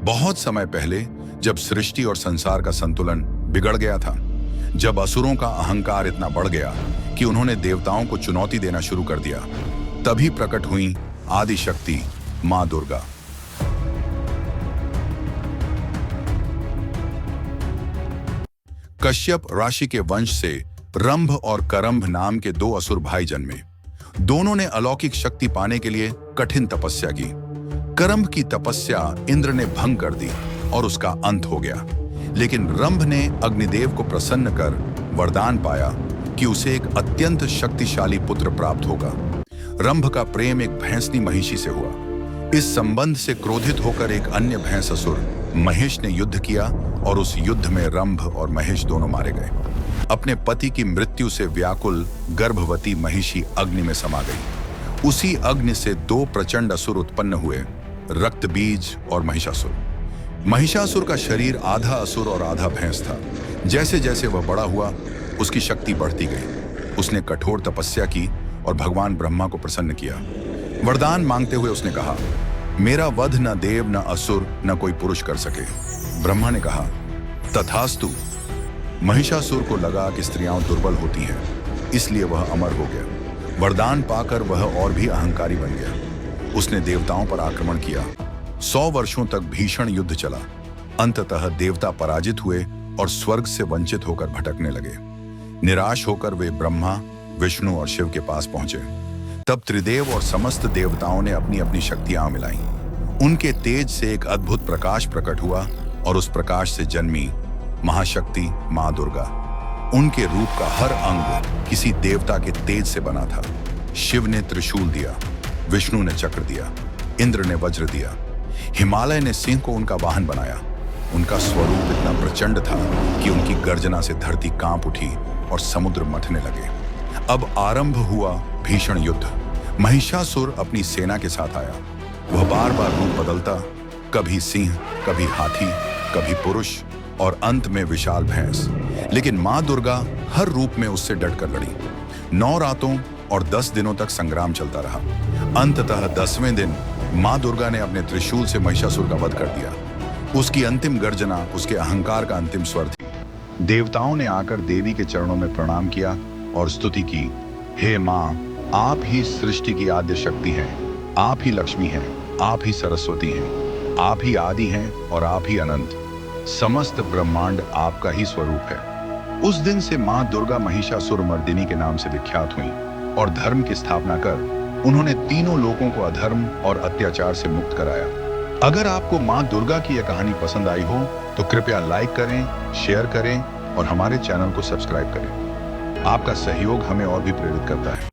बहुत समय पहले, जब सृष्टि और संसार का संतुलन बिगड़ गया था, जब असुरों का अहंकार इतना बढ़ गया कि उन्होंने देवताओं को चुनौती देना शुरू कर दिया, तभी प्रकट हुई आदि शक्ति मां दुर्गा। कश्यप राशि के वंश से रंभ और करंभ नाम के दो असुर भाई जन्मे। दोनों ने अलौकिक शक्ति पाने के लिए कठिन तपस्या की। करंभ की तपस्या इंद्र ने भंग कर दी और उसका अंत हो गया। लेकिन रंभ ने अग्निदेव को प्रसन्न कर वरदान पाया कि उसे एक अत्यंत शक्तिशाली पुत्र प्राप्त होगा। रंभ का प्रेम एक भैंसनी महिषी से हुआ। इस संबंध से क्रोधित होकर एक अन्य भैंस असुर महेश ने युद्ध किया और उस युद्ध में रंभ और महेश दोनों मारे गए। अपने पति की मृत्यु से व्याकुल गर्भवती महिषी अग्नि में समा गई। उसी अग्नि से दो प्रचंड असुर उत्पन्न हुए, रक्तबीज और महिषासुर। महिषासुर का शरीर आधा असुर और आधा भैंस था। जैसे जैसे वह बड़ा हुआ, उसकी शक्ति बढ़ती गई। उसने कठोर तपस्या की और भगवान ब्रह्मा को प्रसन्न किया। वरदान मांगते हुए उसने कहा, मेरा वध न देव न असुर न कोई पुरुष कर सके। ब्रह्मा ने कहा, तथास्तु। महिषासुर को लगा कि स्त्रियां दुर्बल होती हैं, इसलिए वह अमर हो गया। वरदान पाकर वह और भी अहंकारी बन गया। उसने देवताओं पर आक्रमण किया। 100 वर्षों तक भीषण युद्ध चला। अंततः देवता पराजित हुए और स्वर्ग से वंचित होकर भटकने लगे। निराश होकर वे ब्रह्मा, विष्णु और शिव के पास पहुंचे। तब त्रिदेव और समस्त देवताओं ने अपनी अपनी शक्तियां मिलाई। उनके तेज से एक अद्भुत प्रकाश प्रकट हुआ और उस प्रकाश से जन्मी महाशक्ति मां दुर्गा। उनके रूप का हर अंग किसी देवता के तेज से बना था। शिव ने त्रिशूल दिया, विष्णु ने चक्र दिया, इंद्र ने वज्र दिया, हिमालय ने सिंह को उनका वाहन बनाया। उनका स्वरूप इतना प्रचंड था कि उनकी गर्जना से धरती कांप उठी और समुद्र मथने लगे। अब आरंभ हुआ भीषण युद्ध। महिषासुर अपनी सेना के साथ आया। वह बार बार रूप बदलता, कभी सिंह, कभी हाथी, कभी पुरुष और अंत में विशाल भैंस। लेकिन मां दुर्गा हर रूप में उससे डटकर लड़ी। 9 रातों और 10 दिनों तक संग्राम चलता रहा। अंततः 10वें दिन मां दुर्गा ने अपने त्रिशूल से महिषासुर का वध कर दिया। उसकी अंतिम गर्जना उसके अहंकार का अंतिम स्वर थी। देवताओं ने आकर देवी के चरणों में प्रणाम किया और स्तुति की, हे मां, आप ही सृष्टि की आद्य शक्ति हैं, आप ही लक्ष्मी हैं, आप ही सरस्वती हैं, आप ही आदि हैं और आप ही अनंत। समस्त ब्रह्मांड आपका ही स्वरूप है। उस दिन से मां दुर्गा महिषासुर मर्दिनी के नाम से विख्यात हुई और धर्म की स्थापना कर उन्होंने तीनों लोगों को अधर्म और अत्याचार से मुक्त कराया। अगर आपको मां दुर्गा की यह कहानी पसंद आई हो तो कृपया लाइक करें, शेयर करें और हमारे चैनल को सब्सक्राइब करें। आपका सहयोग हमें और भी प्रेरित करता है।